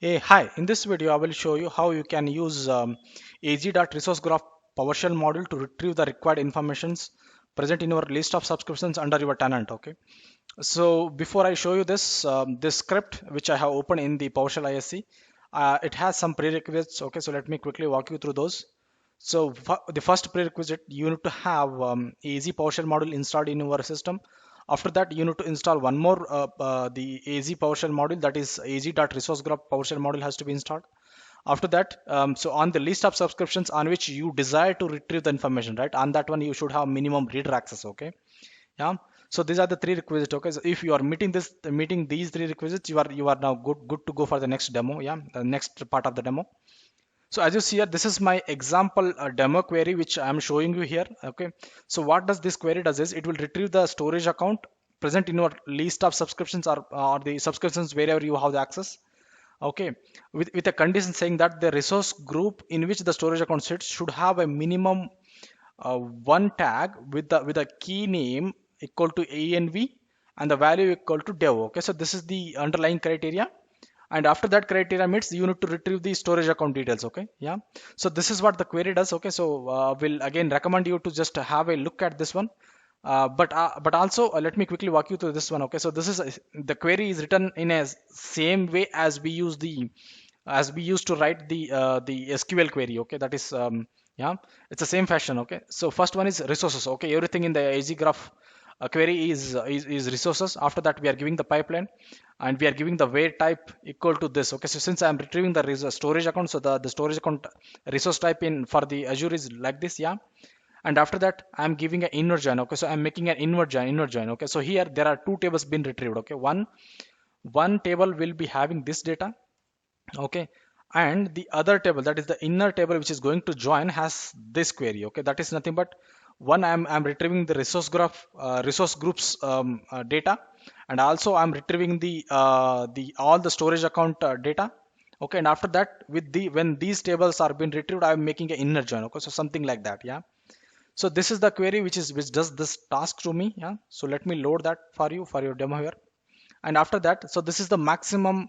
Hey, hi. In this video, I will show you how you can use AG.ResourceGraph PowerShell module to retrieve the required informations present in your list of subscriptions under your tenant. Okay. So before I show you this script which I have opened in the PowerShell ISC, it has some prerequisites. Okay. So let me quickly walk you through those. So the first prerequisite, you need to have AZ PowerShell module installed in your system. After that, you need to install one more the AZ PowerShell module, that is AZ.ResourceGraph PowerShell module has to be installed. After that, so on the list of subscriptions on which you desire to retrieve the information, right? On that one, you should have minimum reader access. Okay. Yeah. So these are the three requisites. Okay. So if you are meeting these three requisites, you are now good to go for the next demo. Yeah. The next part of the demo. So as you see here, this is my example demo query which I am showing you here. Okay. So what does this query does is it will retrieve the storage account present in your list of subscriptions or the subscriptions wherever you have the access. Okay. With a condition saying that the resource group in which the storage account sits should have a minimum one tag with a key name equal to env and the value equal to dev. Okay. So this is the underlying criteria, and after that criteria meets, you need to retrieve the storage account details. Okay. Yeah. So this is what the query does. Okay. So we'll again recommend you to just have a look at this one. But also let me quickly walk you through this one. Okay. So this is the query is written in a same way as we used to write the SQL query. Okay. That is yeah, it's the same fashion. Okay. So first one is resources. Okay. Everything in the AZ graph query is resources. After that, we are giving the pipeline and we are giving the where type equal to this. Okay. So since I'm retrieving the storage account, so the storage account resource type in for the Azure is like this. Yeah. And after that, I'm giving an inward join. Okay. So I'm making an inward join. Okay. So here there are two tables being retrieved. Okay. One table will be having this data. Okay. And the other table, that is the inner table which is going to join, has this query. Okay. That is nothing but one, I'm retrieving the resource groups data, and also I'm retrieving the all the storage account data. Okay. And after that, with the when these tables are being retrieved, I'm making an inner join. Okay. So something like that. Yeah. So this is the query which does this task to me. Yeah. So let me load that for you for your demo here. And after that, so this is the maximum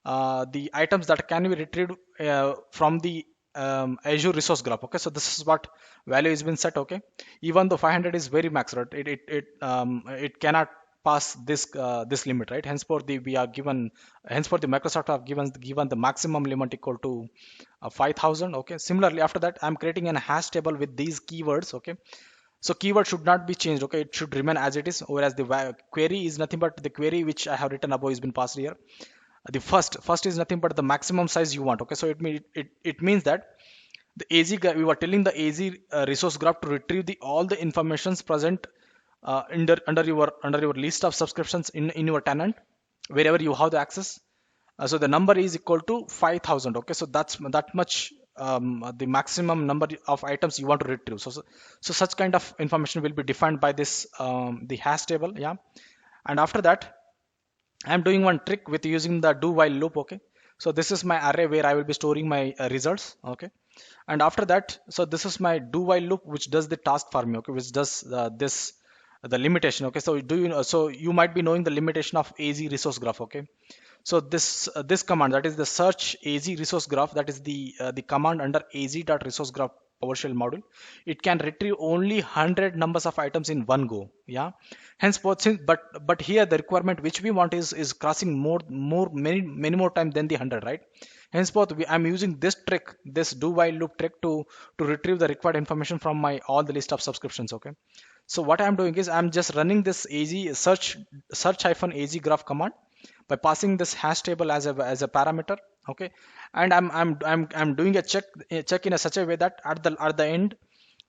the items that can be retrieved from the Azure resource graph. Okay. So this is what value has been set. Okay. Even though 500 is very max, right? It cannot pass this limit, right? Henceforth the we are given henceforth the Microsoft have given the maximum limit equal to 5000. Okay. Similarly, after that, I'm creating an hash table with these keywords. Okay. So keyword should not be changed. Okay. It should remain as it is, whereas the query is nothing but the query which I have written above has been passed here. The first is nothing but the maximum size you want. Okay. So it means that the we were telling the AZ resource graph to retrieve the all the informations present under your list of subscriptions in your tenant wherever you have the access. So the number is equal to 5000. Okay. So that's that much the maximum number of items you want to retrieve. So such kind of information will be defined by this the hash table. Yeah. And after that, I'm doing one trick with using the do while loop. Okay. So this is my array where I will be storing my results. Okay. And after that, so this is my do while loop which does the task for me. Okay. Which does this the limitation. Okay. So do you know, so you might be knowing the limitation of AZ resource graph. Okay. So this command, that is the search AZ resource graph, that is the command under az.resource graph PowerShell module. It can retrieve only 100 numbers of items in one go. Yeah. Henceforth, but here the requirement which we want is crossing many more times than the 100, right? Henceforth, I'm using this trick, this do while loop trick to retrieve the required information from my all the list of subscriptions. Okay. So what I'm doing is I'm just running this AZ search hyphen AZ graph command by passing this hash table as a parameter. Okay. And I'm doing a check in such a way that at the end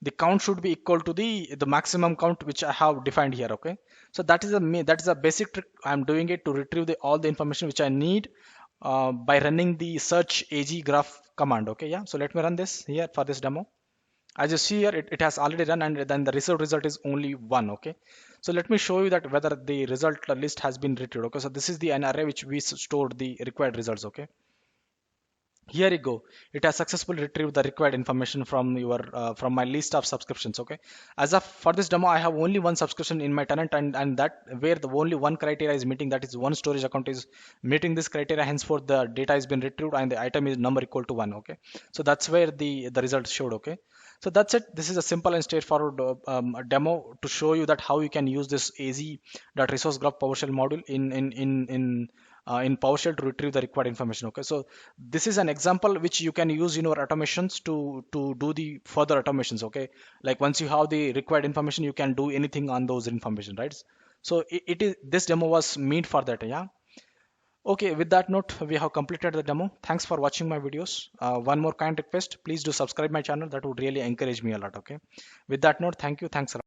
the count should be equal to the maximum count which I have defined here. Okay. So that is a basic trick. I'm doing it to retrieve all the information which I need by running the search AZ graph command. Okay. Yeah. So let me run this here for this demo. As you see here, it has already run, and then the result is only one. Okay. So let me show you that whether the result list has been retrieved. Okay. So this is the an array which we stored the required results. Okay. Here you go, it has successfully retrieved the required information from your from my list of subscriptions. Okay, as of for this demo I have only one subscription in my tenant, and that where the only one criteria is meeting, that is one storage account is meeting this criteria, henceforth the data has been retrieved and the item is number equal to 1. Okay, so that's where the results showed. Okay, so that's it. This is a simple and straightforward demo to show you that how you can use this az.resource graph PowerShell module in PowerShell to retrieve the required information. Okay, so this is an example which you can use in your automations to do the further automations. Okay, like once you have the required information, you can do anything on those information, right? So it is, this demo was made for that. Yeah. Okay, with that note, we have completed the demo. Thanks for watching my videos. One more kind request, please do subscribe my channel. That would really encourage me a lot. Okay, with that note, thank you. Thanks a lot.